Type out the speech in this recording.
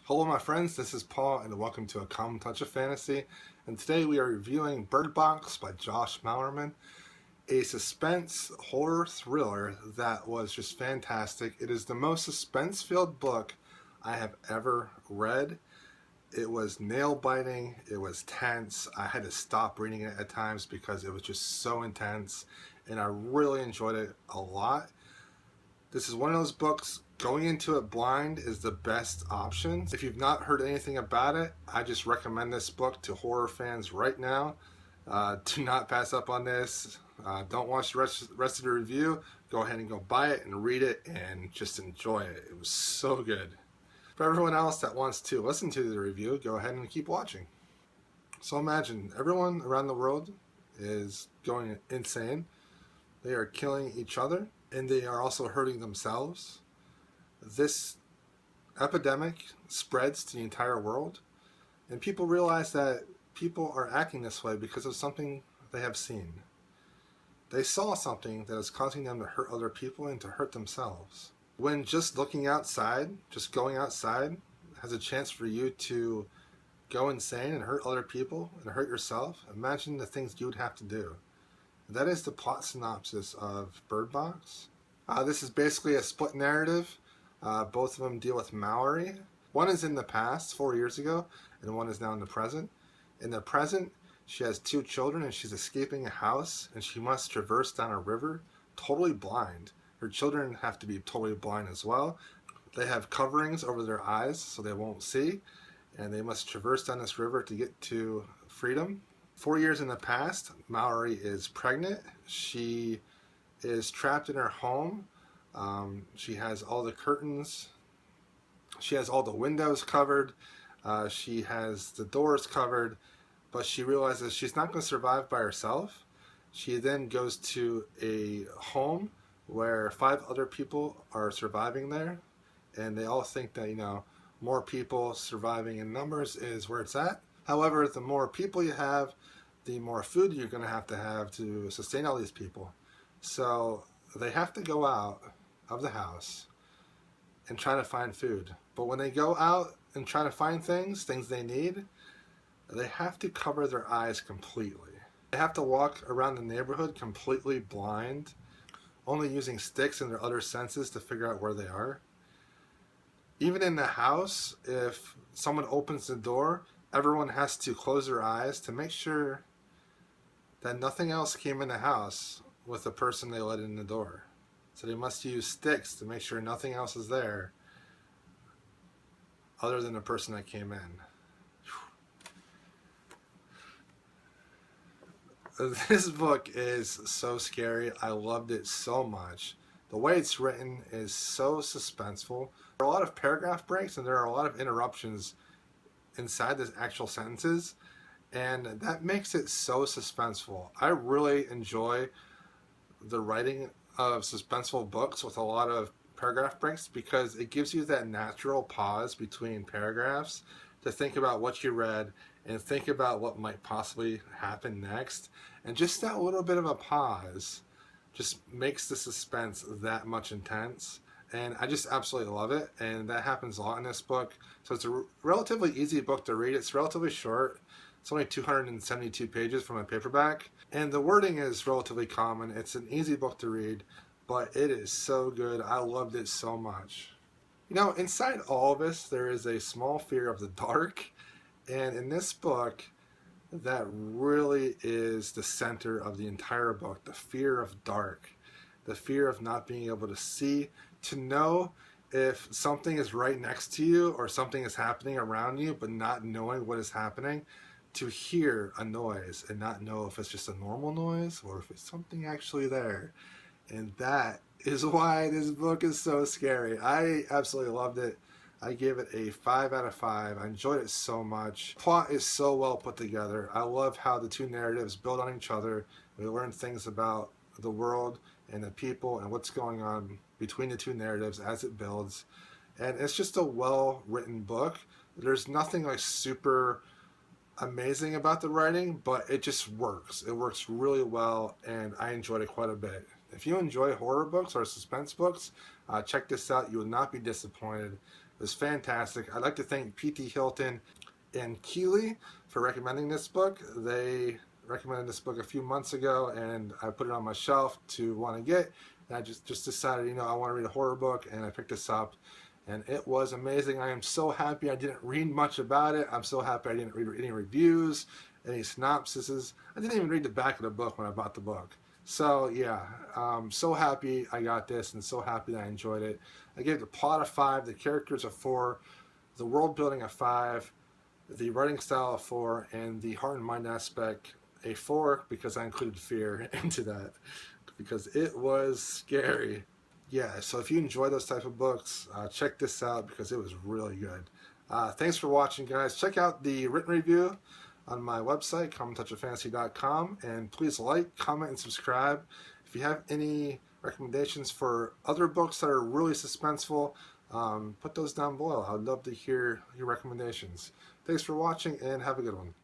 Hello my friends, this is Paul and welcome to A Calm Touch of Fantasy, and today we are reviewing Bird Box by Josh Malerman, a suspense horror thriller that was just fantastic. It is the most suspense-filled book I have ever read. It was nail-biting, it was tense, I had to stop reading it at times because it was just so intense, and I really enjoyed it a lot. This is one of those books, going into it blind is the best option. If you've not heard anything about it, I just recommend this book to horror fans right now. Do not pass up on this. Don't watch the rest of the review. Go ahead and go buy it and read it and just enjoy it. It was so good. For everyone else that wants to listen to the review, go ahead and keep watching. So imagine everyone around the world is going insane. They are killing each other and they are also hurting themselves. This epidemic spreads to the entire world, and people realize that people are acting this way because of something they have seen. They saw something that is causing them to hurt other people and to hurt themselves. When just looking outside, just going outside, has a chance for you to go insane and hurt other people and hurt yourself, imagine the things you would have to do. That is the plot synopsis of Bird Box. This is basically a split narrative. Both of them deal with Mallory. One is in the past, 4 years ago, and one is now in the present. In the present, she has 2 children and she's escaping a house and she must traverse down a river totally blind. Her children have to be totally blind as well. They have coverings over their eyes so they won't see, and they must traverse down this river to get to freedom. 4 years in the past, Mallory is pregnant. She is trapped in her home. She has all the curtains. She has all the windows covered. She has the doors covered, but she realizes she's not going to survive by herself. She then goes to a home where 5 other people are surviving there, and they all think that, more people surviving in numbers is where it's at. However, the more people you have, the more food you're going to have to sustain all these people. So they have to go out of the house and try to find food. But when they go out and try to find things they need, they have to cover their eyes completely. They have to walk around the neighborhood completely blind, only using sticks and their other senses to figure out where they are. Even in the house, if someone opens the door, everyone has to close their eyes to make sure that nothing else came in the house with the person they let in the door. So they must use sticks to make sure nothing else is there other than the person that came in. This book is so scary. I loved it so much. The way it's written is so suspenseful. There are a lot of paragraph breaks and there are a lot of interruptions inside the actual sentences, and that makes it so suspenseful. I really enjoy the writing of suspenseful books with a lot of paragraph breaks because it gives you that natural pause between paragraphs to think about what you read and think about what might possibly happen next. And just that little bit of a pause just makes the suspense that much intense. And I just absolutely love it, and that happens a lot in this book. So it's a relatively easy book to read. It's relatively short. It's only 272 pages from a paperback, and the wording is relatively common. It's an easy book to read, but it is so good. I loved it so much. Inside all of us, there is a small fear of the dark, and in this book, that really is the center of the entire book, the fear of dark, the fear of not being able to see, to know if something is right next to you or something is happening around you, but not knowing what is happening, to hear a noise and not know if it's just a normal noise or if it's something actually there. And that is why this book is so scary. I absolutely loved it. I gave it a 5 out of 5. I enjoyed it so much. Plot is so well put together. I love how the 2 narratives build on each other. We learn things about the world and the people and what's going on between the 2 narratives as it builds. And it's just a well-written book. There's nothing like super amazing about the writing, but it just works. It works really well, and I enjoyed it quite a bit. If you enjoy horror books or suspense books, check this out. You will not be disappointed. was fantastic. I'd like to thank P.T. Hilton and Keeley for recommending this book. They recommended this book a few months ago, and I put it on my shelf to want to get. And I just decided, you know, I want to read a horror book, and I picked this up, and it was amazing. I am so happy I didn't read much about it. I'm so happy I didn't read any reviews, any synopsises. I didn't even read the back of the book when I bought the book. So yeah, so happy I got this, and so happy that I enjoyed it. I gave the plot a 5, the characters a 4, the world building a 5, the writing style a 4, and the heart and mind aspect a 4, because I included fear into that, because it was scary. Yeah, so if you enjoy those type of books, check this out, because it was really good. Thanks for watching, guys. Check out the written review on my website, commontouchoffantasy.com, and please like, comment, and subscribe. If you have any recommendations for other books that are really suspenseful, put those down below. I'd love to hear your recommendations. Thanks for watching, and have a good one.